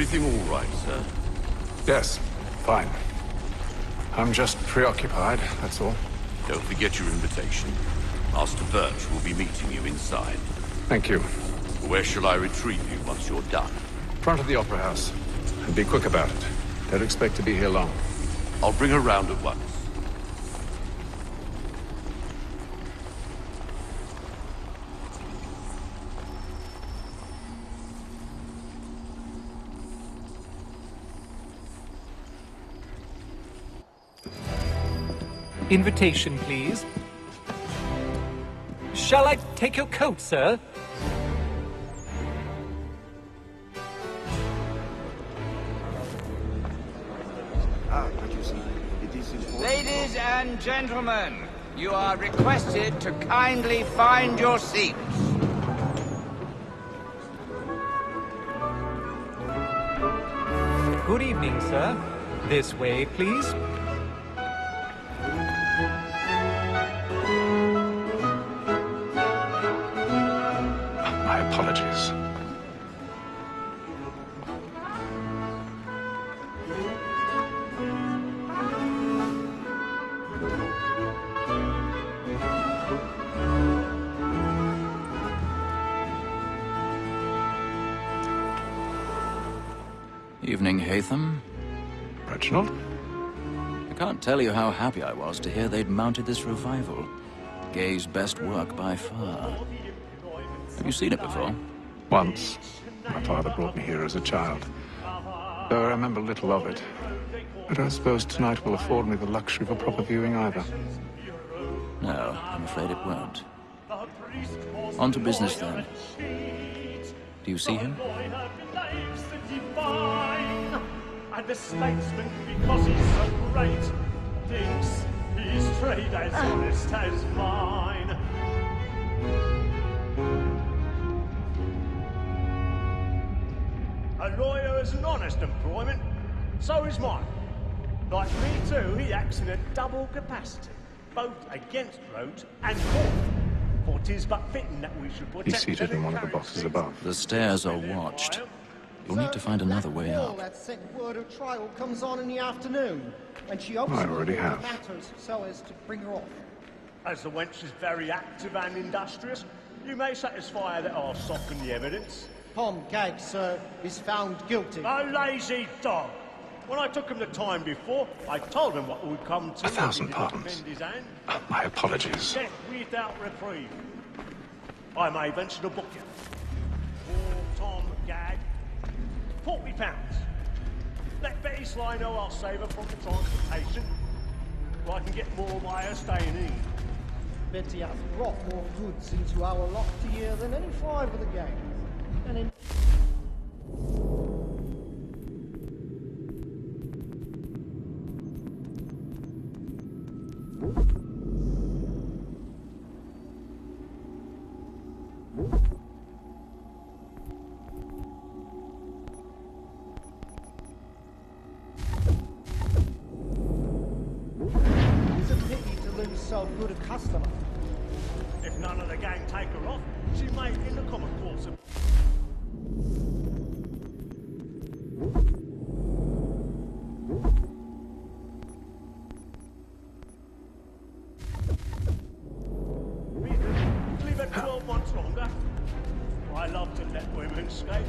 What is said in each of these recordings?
Everything all right, sir? Yes, fine. I'm just preoccupied, that's all. Don't forget your invitation. Master Birch will be meeting you inside. Thank you. Where shall I retrieve you once you're done? Front of the Opera House. And be quick about it. Don't expect to be here long. I'll bring her round at once. Invitation, please. Shall I take your coat, sir? Ladies and gentlemen, you are requested to kindly find your seats. Good evening, sir. This way, please. My apologies. Evening, Hatham. Reginald? I can't tell you how happy I was to hear they'd mounted this revival. Gay's best work by far. Have you seen it before? Once. My father brought me here as a child. Though I remember little of it. I don't suppose tonight will afford me the luxury of a proper viewing either. No, I'm afraid it won't. On to business then. Do you see him? And the statesman, because he's so great, thinks his trade as honest as mine. A lawyer is an honest employment, so is mine. Like me too, he acts in a double capacity, both against roads and court. For 'tis but fitting that we should protect... He's seated in one of the boxes above. The stairs are watched. You'll need to find another way up. That second word of trial comes on in the afternoon, and she I obviously already have. matters so as to bring her off. As the wench is very active and industrious, you may satisfy that I'll soften the evidence. Tom Gag, sir, is found guilty. A lazy dog! When I took him the time before, I told him what would come to him. 1,000 if he did not pardons. bend his hand. My apologies. Death without reprieve. I may venture to book you. For Tom Gag, £40. Let Betty Sly know I'll save her from the transportation, or I can get more by her staying in. Betty has brought more goods into our lot a year than any five of the gang. And in... It's a pity to lose so good a customer. If none of the gang take her off, she may in the common course of... Leave it 12 months longer. I love to let women escape.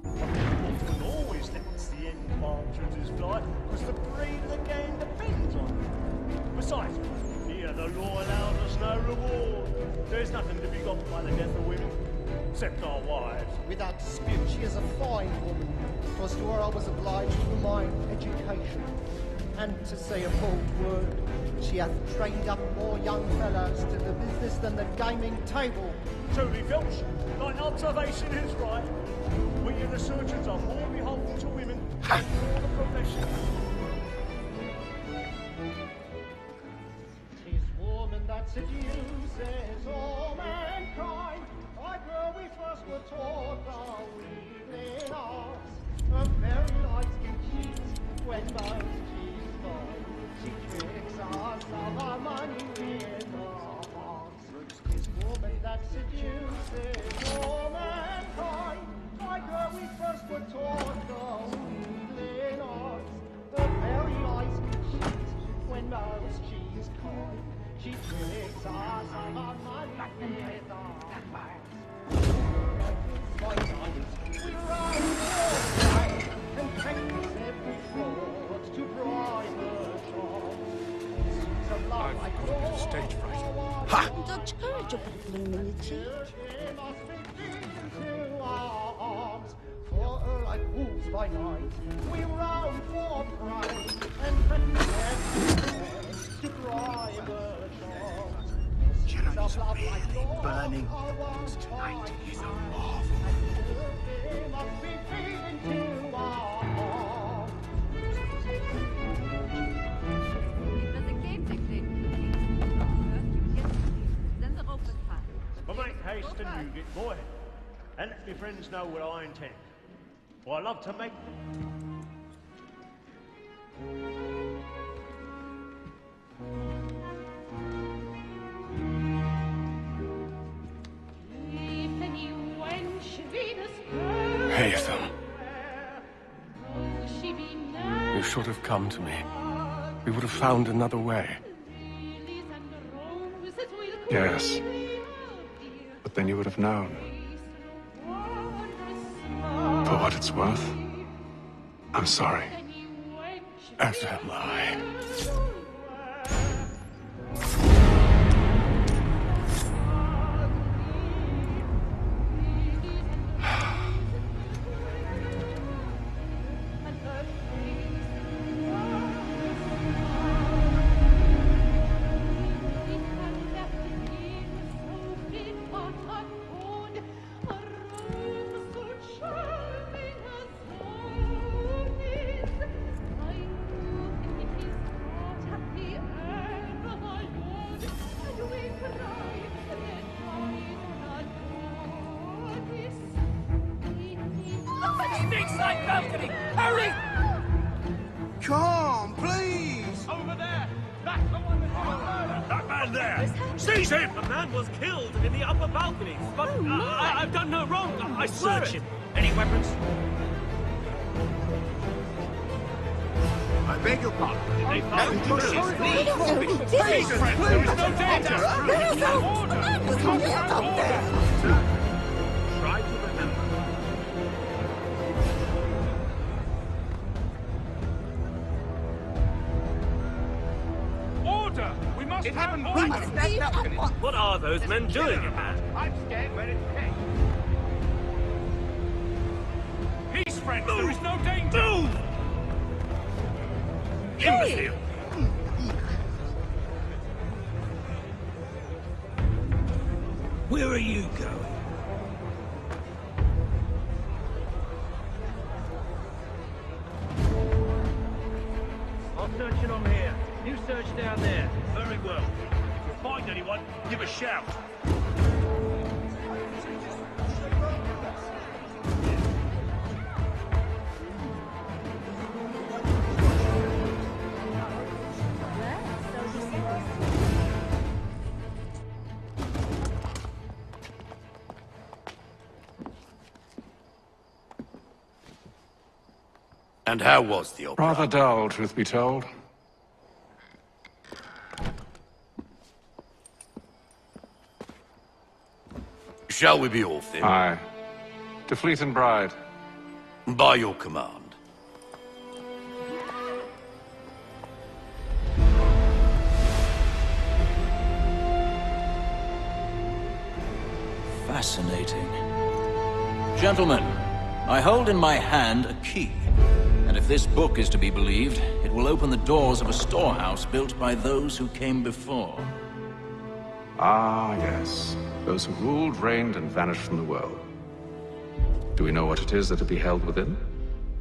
Often always lets the end partridges fly, because the breed of the game depends on it. Besides, here the law allows us no reward. There's nothing to be got by the death of women, except our wives. Without dispute, she is a fine woman. 'Twas to her I was obliged to my education. And to say a bold word, she hath trained up more young fellows to the business than the gaming table. Truly, Filch, thy observation is right. We in the surgeons are more beholden to women than all the profession. 'Tis woman that seduces all mankind. Like her we first were taught, are we A very nice cheese when most cheese gone. She tricks us of our money with her hearts. This woman that seduces all mankind, like her we first were taught the wheedling arts. A very nice cheese when most cheese gone. She tricks us of our money with her hearts. By night, we ride and practice every fraud to bribe the shop. I've got a stage fright. Ha! Dodge courage up at blooming cheek. For like wolves by night, we roam for prey and practice every fraud to bribe the shop. Jeremy's really burning. Tonight is a marvel. But make haste and move it, boy. And let my friends know what I intend. For I love to make Hatham. You should have come to me. We would have found another way. Yes. But then you would have known. For what it's worth, I'm sorry. As am I. Hurry! Come, please! over there! That's the one that man there! Seize him! The man was killed in the upper balcony. But I've done no wrong. I swear Search it. him. Any weapons? I beg your pardon. They found bushes. Please, Friend, there is no danger. Order! Try to remember. Order! We must have an order! What are those men doing in there? I'm scared when it's case. Peace, friend! There is no danger! Move! Imbecile! Where are you going? I'm searching on here. You search down there. Very well. If you find anyone, give a shout. And how was the opera? Rather dull, truth be told. Shall we be off then? Aye. To Fleet and Bride. By your command. Fascinating. Gentlemen, I hold in my hand a key. And if this book is to be believed, it will open the doors of a storehouse built by those who came before. Ah, yes. Those who ruled, reigned, and vanished from the world. Do we know what it is that will be held within?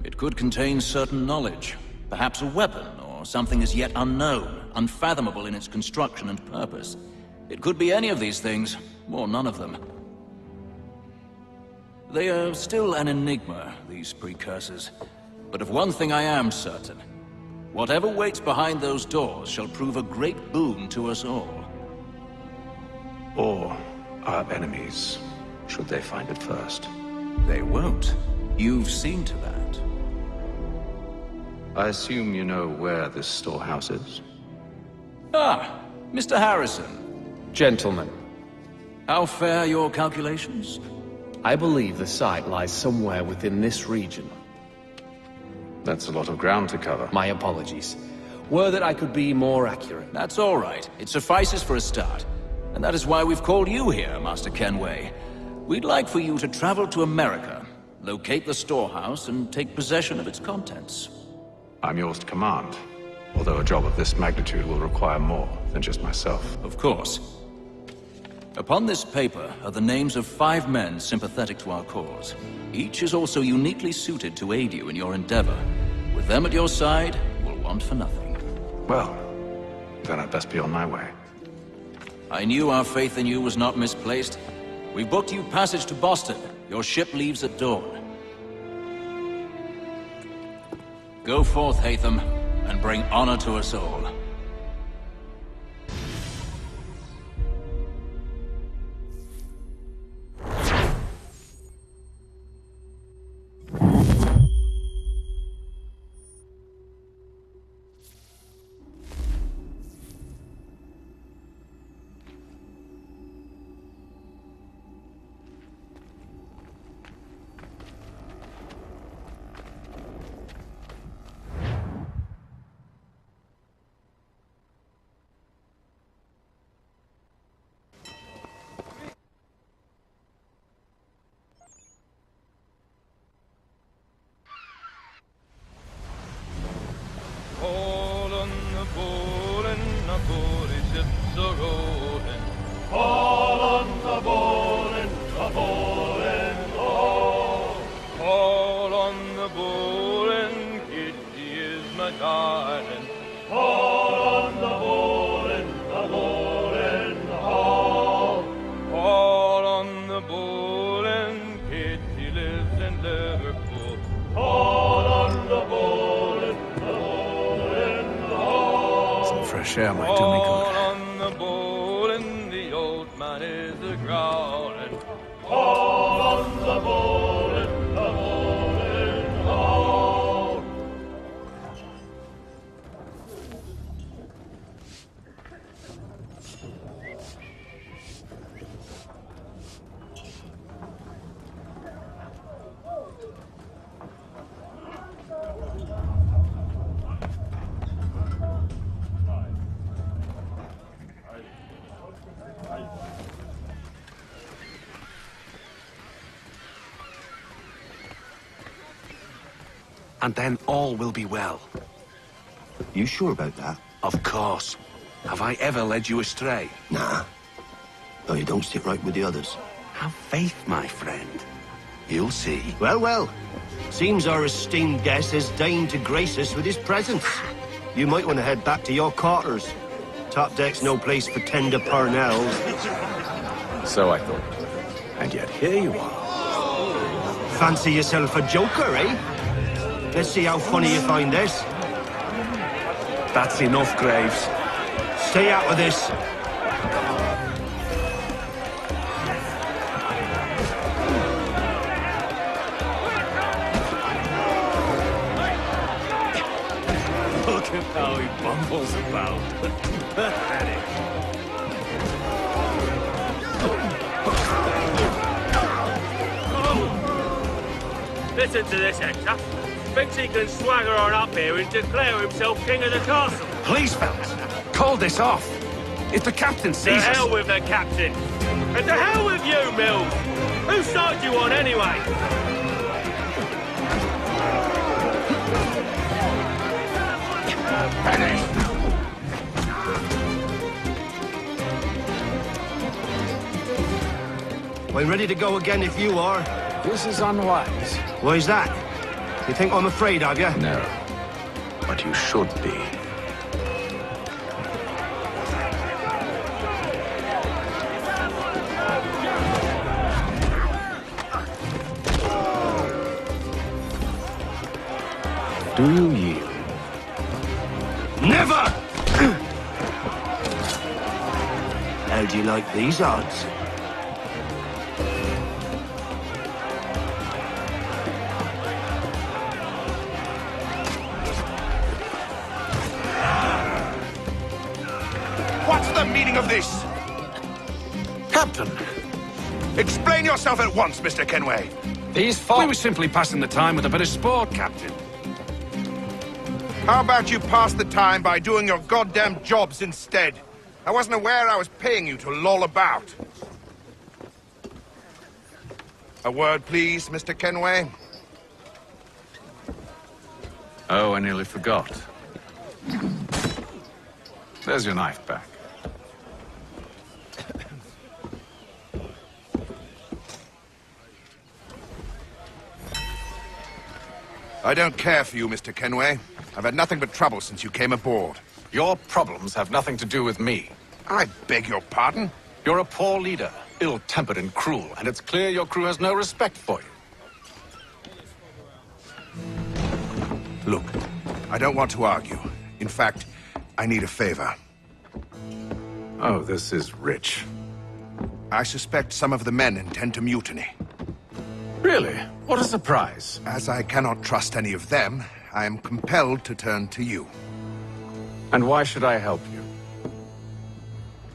It could contain certain knowledge. Perhaps a weapon, or something as yet unknown, unfathomable in its construction and purpose. It could be any of these things, or none of them. They are still an enigma, these precursors. But of one thing I am certain. Whatever waits behind those doors shall prove a great boon to us all. Or our enemies, should they find it first. They won't. You've seen to that. I assume you know where this storehouse is? Ah, Mr. Harrison. Gentlemen, How fare your calculations? I believe the site lies somewhere within this region. That's a lot of ground to cover. My apologies. Were that I could be more accurate. That's all right. It suffices for a start. And that is why we've called you here, Master Kenway. We'd like for you to travel to America, locate the storehouse, and take possession of its contents. I'm yours to command, although a job of this magnitude will require more than just myself. Of course. Upon this paper are the names of 5 men sympathetic to our cause. Each is also uniquely suited to aid you in your endeavor. With them at your side, you will want for nothing. Well, then I'd best be on my way. I knew our faith in you was not misplaced. We've booked you passage to Boston. Your ship leaves at dawn. Go forth, Hatham, and bring honor to us all. All on the board and the boarding ships are rolling. All on the board and the boarding all. All on the board and Kitty is my darling. All on the board and the boarding all. All on the board and Kitty lives in Liverpool. All on the board and Fresh air might do me good. all on the board and the old man is a growling. All on the board and the board all. And then all will be well. You sure about that? Of course. Have I ever led you astray? Nah. No, you don't stick right with the others. Have faith, my friend. You'll see. Well, well. Seems our esteemed guest has deigned to grace us with his presence. You might want to head back to your quarters. Top deck's no place for tender parnells. So I thought. And yet here you are. Fancy yourself a joker, eh? Let's see how funny you find this. That's enough, Graves. Stay out of this. Look at how he bumbles about. Pathetic. Listen to this, Hector. Thinks he can swagger on up here and declare himself king of the castle. Please, fellas, call this off. If the captain To sees hell us... with the captain. And to hell with you, Mills. Whose side you on, anyway? I'm ready to go again if you are. This is unwise. Why's that? You think I'm afraid of you? No. But you should be. Do you yield? Never! How do you like these odds? What's the meaning of this? Captain! Explain yourself at once, Mr. Kenway. These We were simply passing the time with a bit of sport, Captain. How about you pass the time by doing your goddamn jobs instead? I wasn't aware I was paying you to loll about. A word, please, Mr. Kenway. Oh, I nearly forgot. There's your knife back. I don't care for you, Mr. Kenway. I've had nothing but trouble since you came aboard. Your problems have nothing to do with me. I beg your pardon? You're a poor leader, ill-tempered and cruel, and it's clear your crew has no respect for you. Look, I don't want to argue. In fact, I need a favor. Oh, this is rich. I suspect some of the men intend to mutiny. Really? What a surprise. As I cannot trust any of them, I am compelled to turn to you. And why should I help you?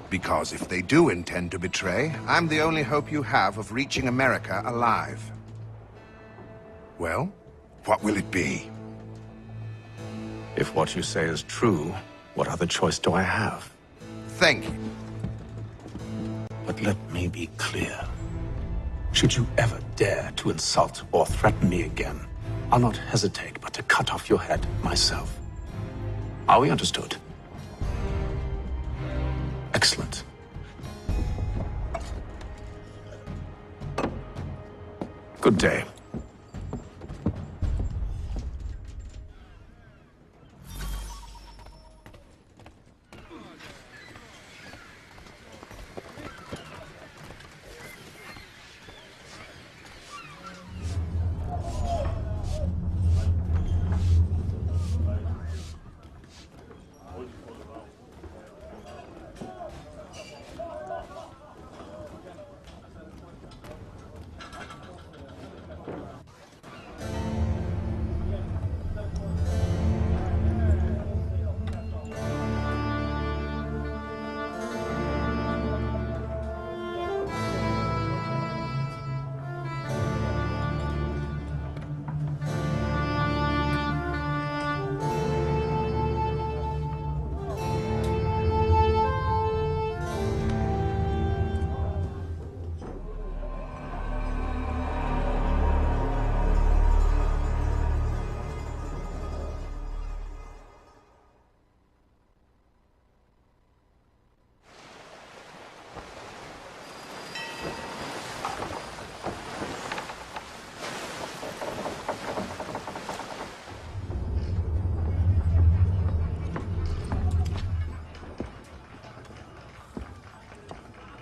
Because if they do intend to betray, I'm the only hope you have of reaching America alive. Well, what will it be? If what you say is true, what other choice do I have? Thank you. But let me be clear. Should you ever dare to insult or threaten me again, I'll not hesitate but to cut off your head myself. Are we understood? Excellent. Good day.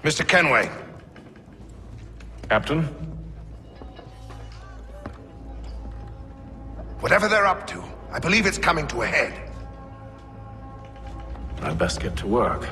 Mr. Kenway. Captain? Whatever they're up to, I believe it's coming to a head. I'd best get to work.